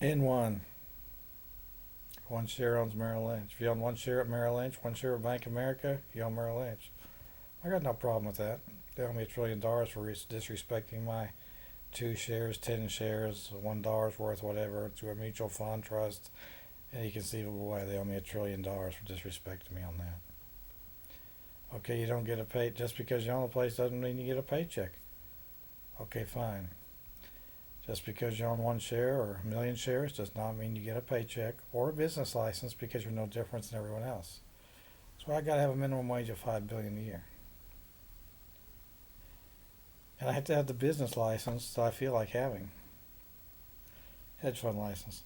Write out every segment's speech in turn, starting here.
In one share owns Merrill Lynch. If you own one share at Merrill Lynch, one share of Bank of America, you own Merrill Lynch. I got no problem with that. They owe me $1 trillion for disrespecting my 2 shares, 10 shares, $1 worth, whatever, to a mutual fund trust. Any conceivable way, they owe me $1 trillion for disrespecting me on that. Okay, you don't get a pay just because you own a place doesn't mean you get a paycheck. Okay, fine. Just because you own one share or a million shares does not mean you get a paycheck or a business license because you're no different than everyone else. So I got to have a minimum wage of $5 billion a year, and I have to have the business license that I feel like having. Hedge fund license.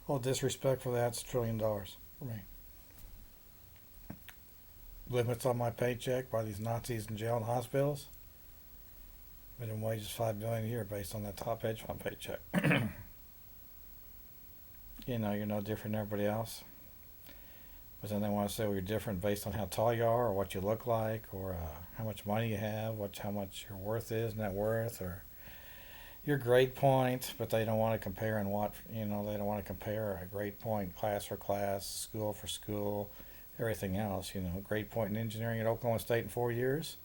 All disrespect for that's $1 trillion for me. Limits on my paycheck by these Nazis in jail and hospitals. Minimum wage is $5 billion a year based on that top hedge fund paycheck. You're no different than everybody else. But then they want to say, well, you're different based on how tall you are, or what you look like, or how much money you have, how much your worth is, net worth, or your grade point. But they don't want to compare and what they don't want to compare a grade point, class for class, school for school, everything else. Grade point in engineering at Oklahoma State in 4 years,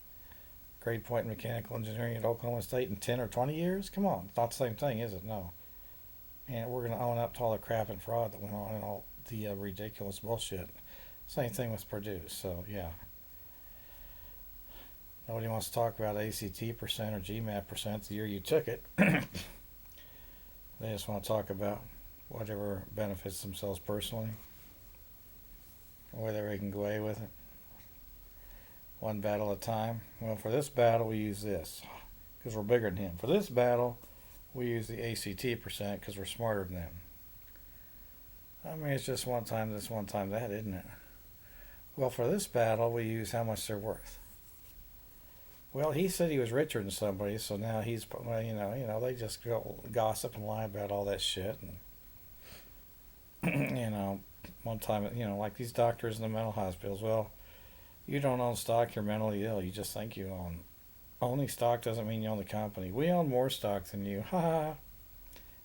grade point in mechanical engineering at Oklahoma State in 10 or 20 years. Come on, it's not the same thing, is it? No. And we're going to own up to all the crap and fraud that went on and all the ridiculous bullshit. Same thing with Purdue. So, yeah. Nobody wants to talk about ACT percent or GMAT percent the year you took it. They just want to talk about whatever benefits themselves personally, or whether they can go away with it. One battle at a time. Well, for this battle, we use this because we're bigger than him. For this battle, we use the ACT percent because we're smarter than them. I mean, it's just one time this, one time that, isn't it? Well, for this battle, we use how much they're worth. Well, he said he was richer than somebody, so now he's, well, they just go gossip and lie about all that shit. And, one time, like these doctors in the mental hospitals, well, you don't own stock, you're mentally ill. You just think you own. Owning stock doesn't mean you own the company. We own more stock than you. Ha ha.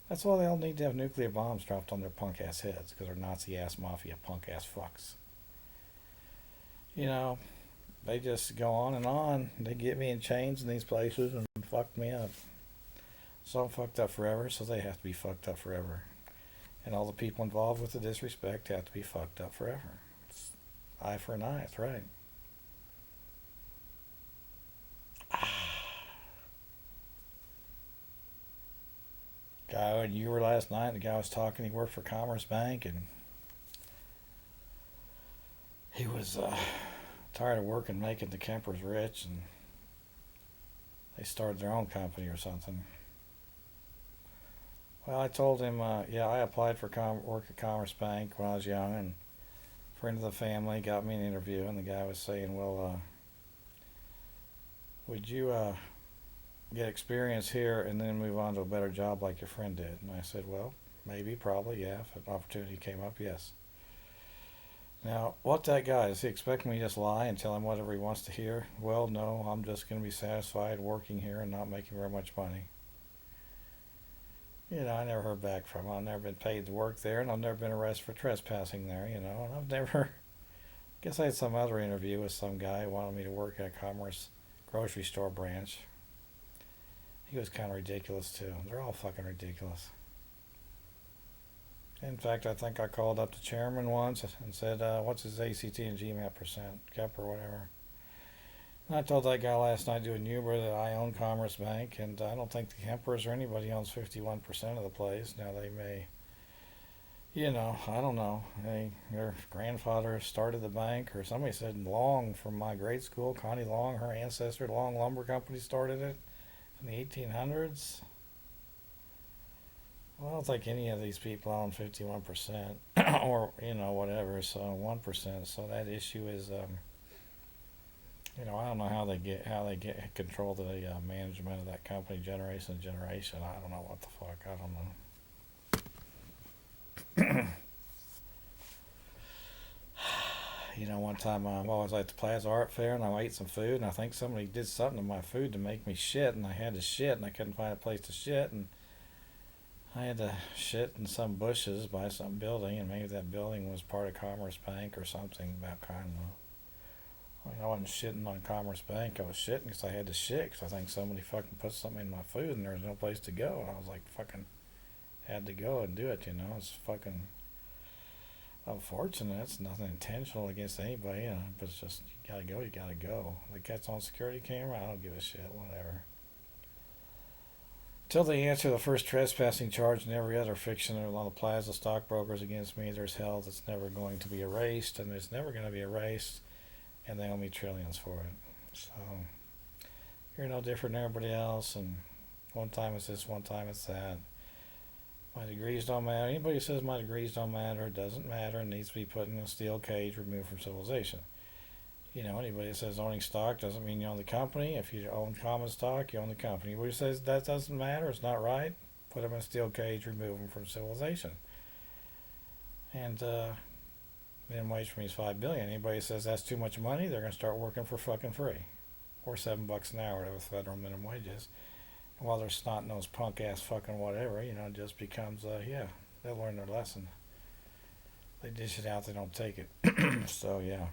That's why they all need to have nuclear bombs dropped on their punk ass heads, because they're Nazi ass mafia punk ass fucks. They just go on and on. They get me in chains in these places and fuck me up. So I'm fucked up forever, so they have to be fucked up forever. And all the people involved with the disrespect have to be fucked up forever. It's eye for an eye, that's right. Guy, you were last night, the guy was talking, he worked for Commerce Bank, and he was tired of working making the Kempers rich, and they started their own company or something. Well, I told him, yeah, I applied for work at Commerce Bank when I was young, and a friend of the family got me an interview, and the guy was saying, well, would you get experience here and then move on to a better job like your friend did? And I said, well, maybe, probably, yeah, if an opportunity came up, yes. Now, what that guy, does he expect me to just lie and tell him whatever he wants to hear? Well, no, I'm just going to be satisfied working here and not making very much money. I never heard back from him. I've never been paid to work there, and I've never been arrested for trespassing there, and I've never. I guess I had some other interview with some guy who wanted me to work at a Commerce grocery store branch. He was kind of ridiculous, too. They're all fucking ridiculous. In fact, I think I called up the chairman once and said, what's his ACT and GMAT percent, KEP or whatever. And I told that guy last night doing Uber that I own Commerce Bank, and I don't think the Kempers or anybody owns 51% of the place. Now they may, I don't know. Their grandfather started the bank, or somebody said Long from my grade school, Connie Long, her ancestor, Long Lumber Company started it in the 1800s. Well, I don't think any of these people own 51% or, whatever, so 1%. So that issue is, I don't know how they get control of the management of that company generation to generation. I don't know what the fuck. I don't know. One time I was at the Plaza Art Fair and I ate some food and I think somebody did something to my food to make me shit and I had to shit and I couldn't find a place to shit and I had to shit in some bushes by some building, and maybe that building was part of Commerce Bank or something about kind of. I wasn't shitting on Commerce Bank. I was shitting because I had to shit because I think somebody fucking put something in my food and there was no place to go. And I was like, fucking had to go and do it, you know. It's fucking unfortunate. It's nothing intentional against anybody, you know, but it's just, you gotta go, you gotta go. The cat's on security camera, I don't give a shit, whatever. Till they answer the first trespassing charge and every other fiction on the Plaza stockbrokers against me, there's hell that's never going to be erased, and it's never going to be erased, and they owe me trillions for it. So, you're no different than everybody else, and one time it's this, one time it's that. My degrees don't matter. Anybody who says my degrees don't matter, it doesn't matter, and needs to be put in a steel cage removed from civilization. You know, anybody that says owning stock doesn't mean you own the company. If you own common stock, you own the company. Anybody who says that doesn't matter, it's not right, put them in a steel cage, remove them from civilization. And minimum wage for me is $5 billion. Anybody who says that's too much money, they're going to start working for fucking free, or $7 an hour, whatever the federal minimum wage is. And while they're snot-nosed punk ass fucking whatever, you know, it just becomes yeah, they'll learn their lesson. They dish it out, they don't take it. So yeah.